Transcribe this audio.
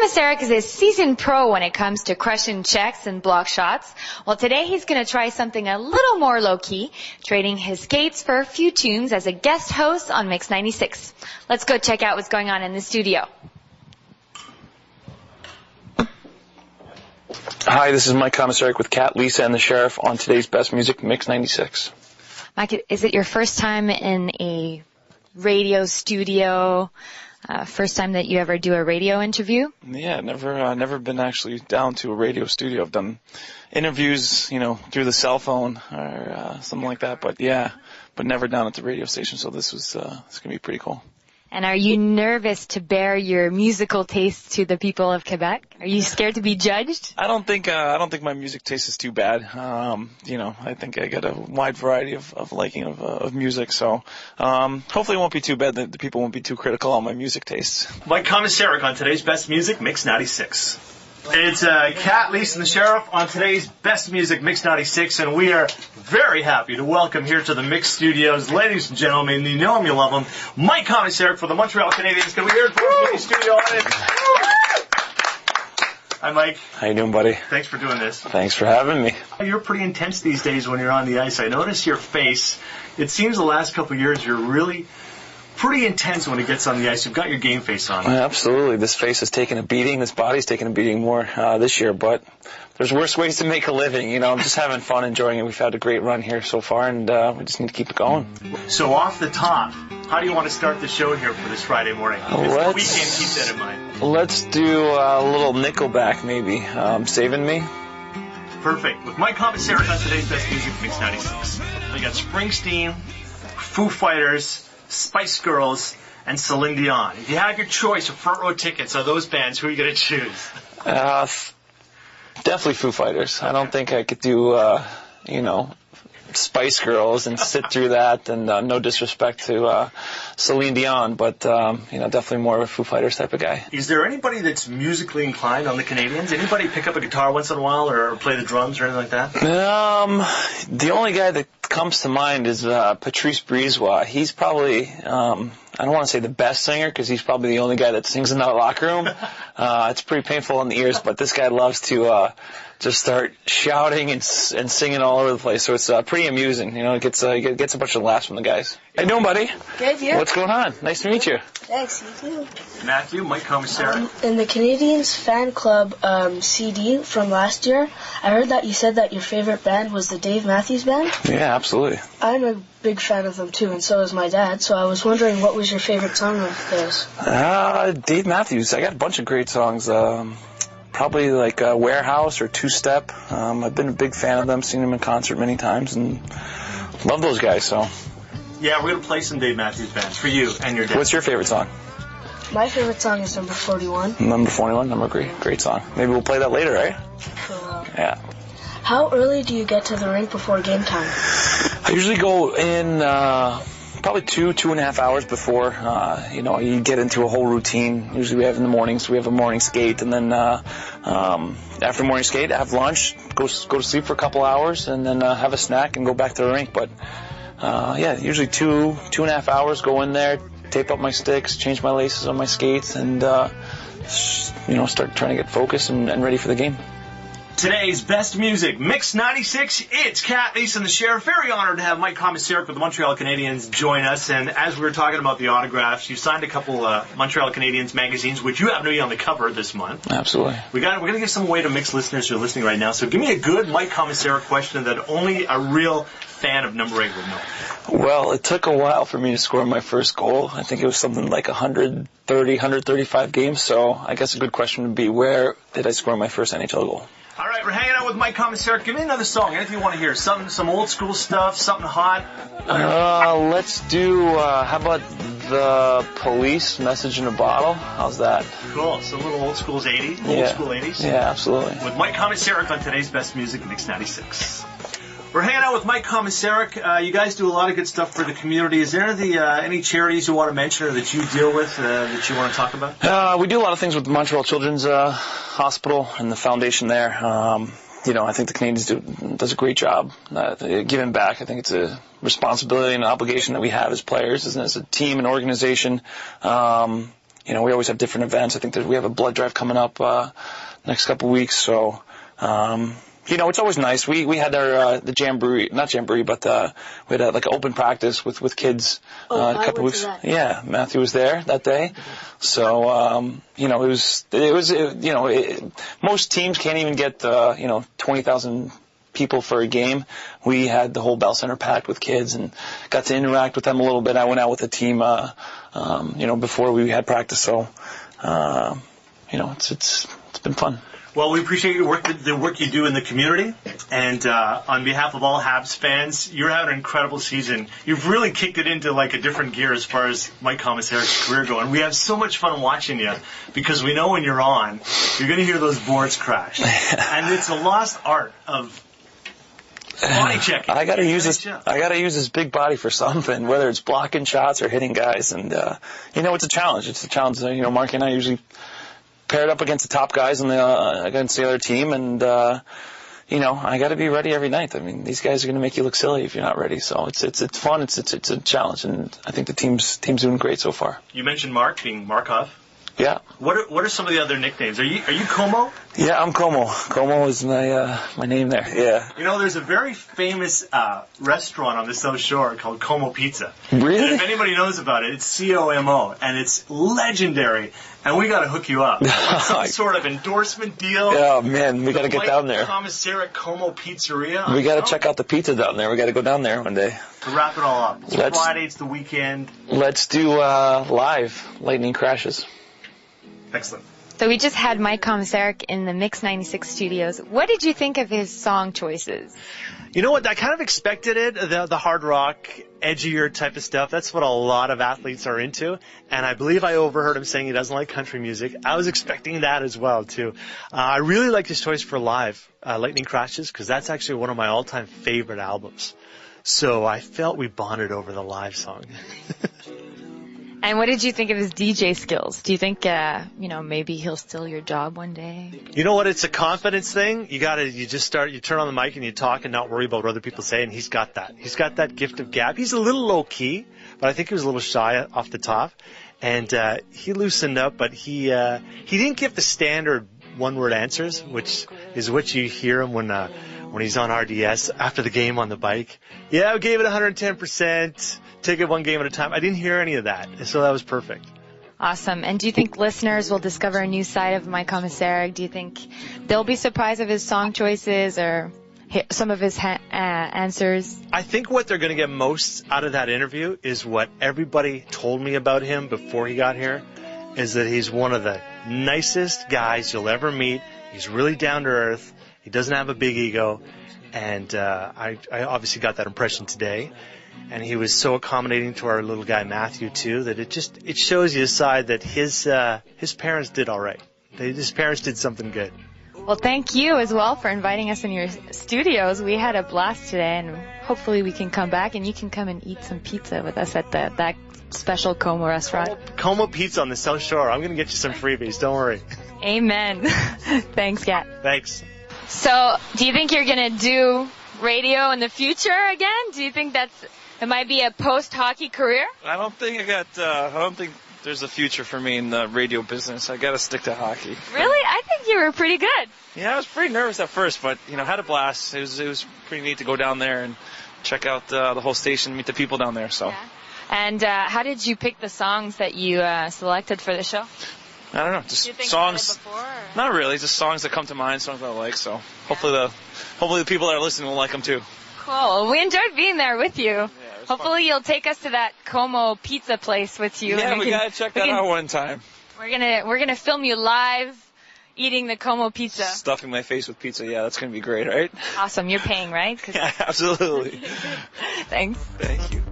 Komisarek is a seasoned pro when it comes to crushing checks and block shots. Well, today he's going to try something a little more low-key, trading his skates for a few tunes as a guest host on Mix 96. Let's go check out what's going on in the studio. Hi, this is Mike Komisarek with Kat, Lisa, and the Sheriff on today's Best Music, Mix 96. Mike, is it your first time in a radio studio? First time that you ever do a radio interview? Yeah, never been actually down to a radio studio. I've done interviews, through the cell phone or something like that, but never down at the radio station. So this was it's gonna be pretty cool. And are you nervous to bear your musical taste to the people of Quebec? Are you scared to be judged? I don't think my music taste is too bad. I think I got a wide variety of liking of music, so hopefully it won't be too bad. The people won't be too critical on my music tastes. Mike Komisarek on today's Best Music, Mix 96. It's Kat, Lisa, and the Sheriff on today's Best Music, Mix 96, and we are very happy to welcome here to the Mix Studios, ladies and gentlemen, you know him, you love him, Mike Komisarek for the Montreal Canadiens. Can we hear it for the studio audience? Hi, Mike. How you doing, buddy? Thanks for doing this. Thanks for having me. You're pretty intense these days when you're on the ice. I notice your face. It seems the last couple of years you're really pretty intense when it gets on the ice. You've got your game face on. Absolutely. This face has taken a beating. This body's taken a beating more this year, but there's worse ways to make a living. I'm just having fun, enjoying it. We've had a great run here so far, and we just need to keep it going. So off the top, how do you want to start the show here for this Friday morning? It's the weekend, keep that in mind. Let's do a little Nickelback, maybe. Saving Me. Perfect. With Mike Komisarek on today's Best Music, Mix 96. We got Springsteen, Foo Fighters, Spice Girls, and Celine Dion. If you had your choice of front row tickets of those bands, who are you going to choose? Definitely Foo Fighters. I don't think I could do, Spice Girls and sit through that, and no disrespect to Celine Dion, but definitely more of a Foo Fighters type of guy. Is there anybody that's musically inclined on the Canadiens? Anybody pick up a guitar once in a while or play the drums or anything like that? The only guy that comes to mind is Patrice Brisebois. He's probably, I don't want to say the best singer because he's probably the only guy that sings in that locker room. It's pretty painful on the ears, but this guy loves to just start shouting and singing all over the place. So it's pretty amusing. It gets a bunch of laughs from the guys. How you doing, buddy? Good, you? What's going on? Nice to meet you. Thanks, you too. Matthew, Mike Komisarek. In the Canadiens fan club CD from last year, I heard that you said that your favorite band was the Dave Matthews Band. Yeah, absolutely. I'm a big fan of them too, and so is my dad. So I was wondering, what was your favorite song of theirs? Dave Matthews. I got a bunch of great songs. Probably like Warehouse or Two Step. I've been a big fan of them, seen them in concert many times, and love those guys. So. Yeah, we're going to play some Dave Matthews Bands for you and your dad. What's your favorite song? My favorite song is number 41. Number 41, great song. Maybe we'll play that later, right? Yeah. How early do you get to the rink before game time? I usually go in probably 2.5 hours before. You get into a whole routine. Usually we have in the mornings, we have a morning skate, and then after morning skate, have lunch, go to sleep for a couple hours, and then have a snack and go back to the rink. But usually 2.5 hours, go in there, tape up my sticks, change my laces on my skates, and start trying to get focused and ready for the game. Today's Best Music, Mix 96. It's Kat, Lisa, and the Sheriff. Very honored to have Mike Komisarek with the Montreal Canadiens join us. And as we were talking about the autographs, you signed a couple Montreal Canadiens magazines, which you happen to be on the cover this month. Absolutely. We're going to give some away to Mix listeners who are listening right now. So give me a good Mike Komisarek question that only a real fan of number 8 would know. Well, it took a while for me to score my first goal. I think it was something like 130, 135 games. So I guess a good question would be, where did I score my first NHL goal? All right, we're hanging out with Mike Komisarek. Give me another song, anything you want to hear. Some old school stuff, something hot. Let's do, how about the Police, Message in a Bottle? How's that? Cool, so a little old school 80s? Old school 80s? Yeah, absolutely. With Mike Komisarek on today's Best Music, Mix 96. We're hanging out with Mike Komisarek. You guys do a lot of good stuff for the community. Is there any charities you want to mention or that you deal with that you want to talk about? We do a lot of things with the Montreal Children's Hospital and the foundation there. I think the Canadiens does a great job giving back. I think it's a responsibility and an obligation that we have as players, as a team and organization. we always have different events. I think that we have a blood drive coming up next couple of weeks. So, it's always nice. We had our the jamboree, not jamboree, but we had like an open practice with kids a couple of weeks. Yeah, Matthew was there that day. So, most teams can't even get 20,000 people for a game. We had the whole Bell Center packed with kids and got to interact with them a little bit. I went out with the team, before we had practice. So, it's been fun. Well, we appreciate the work you do in the community, and on behalf of all Habs fans, you're having an incredible season. You've really kicked it into like a different gear as far as Mike Komisarek's career goes, and we have so much fun watching you because we know when you're on, you're going to hear those boards crash, and it's a lost art of body checking. I got to use this big body for something, whether it's blocking shots or hitting guys, and it's a challenge. It's a challenge. Mark and I usually paired up against the top guys against the other team, and I got to be ready every night. I mean, these guys are going to make you look silly if you're not ready. So it's fun. It's a challenge, and I think the team's doing great so far. You mentioned Mark being Markov. Yeah. What are some of the other nicknames? Are you Como? Yeah, I'm Como. Como is my name there. Yeah. There's a very famous restaurant on the South Shore called Como Pizza. Really? And if anybody knows about it, it's COMO, and it's legendary. And we got to hook you up. Like some sort of endorsement deal. Oh man, we got to get down there. Komisarek Como Pizzeria. We got to check out the pizza down there. We got to go down there one day. To wrap it all up. It's Friday, it's the weekend. Let's do live Lightning Crashes. Excellent. So we just had Mike Komisarek in the Mix 96 studios. What did you think of his song choices? You know what? I kind of expected it, the hard rock, edgier type of stuff. That's what a lot of athletes are into. And I believe I overheard him saying he doesn't like country music. I was expecting that as well, too. I really like his choice for live, Lightning Crashes, because that's actually one of my all-time favorite albums. So I felt we bonded over the live song. And what did you think of his DJ skills? Do you think, maybe he'll steal your job one day? You know what? It's a confidence thing. You turn on the mic and you talk and not worry about what other people say, and he's got that. He's got that gift of gab. He's a little low key, but I think he was a little shy off the top. And, he loosened up, but he didn't give the standard one-word answers, which is what you hear him when he's on RDS after the game on the bike. Yeah, I gave it 110%. Take it one game at a time. I didn't hear any of that, so that was perfect. Awesome. And do you think listeners will discover a new side of Mike Komisarek? Do you think they'll be surprised of his song choices or some of his answers? I think what they're going to get most out of that interview is what everybody told me about him before he got here, is that he's one of the nicest guys you'll ever meet. He's really down to earth. He doesn't have a big ego. And I obviously got that impression today. And he was so accommodating to our little guy Matthew too that it shows you a side that his parents did all right. His parents did something good. Well, thank you as well for inviting us in your studios. We had a blast today, and hopefully we can come back and you can come and eat some pizza with us at that special Como restaurant. Como Pizza on the South Shore. I'm going to get you some freebies. Don't worry. Amen. Thanks, Kat. Thanks. So, do you think you're going to do radio in the future again? Do you think it might be a post-hockey career? I don't think there's a future for me in the radio business. I got to stick to hockey. Really? I think you were pretty good. Yeah, I was pretty nervous at first, but had a blast. It was pretty neat to go down there and check out the whole station, meet the people down there. So. Yeah. And how did you pick the songs that you selected for the show? I don't know, just Did you think songs. about it before, or? Not really, just songs that come to mind, songs that I like. So hopefully the people that are listening will like them too. Cool. We enjoyed being there with you. Yeah, hopefully you'll take us to that Como pizza place with you. Yeah, we gotta check that out one time. We're gonna film you live eating the Como pizza. Stuffing my face with pizza. Yeah, that's gonna be great, right? Awesome. You're paying, right? Yeah, absolutely. Thanks. Thank you.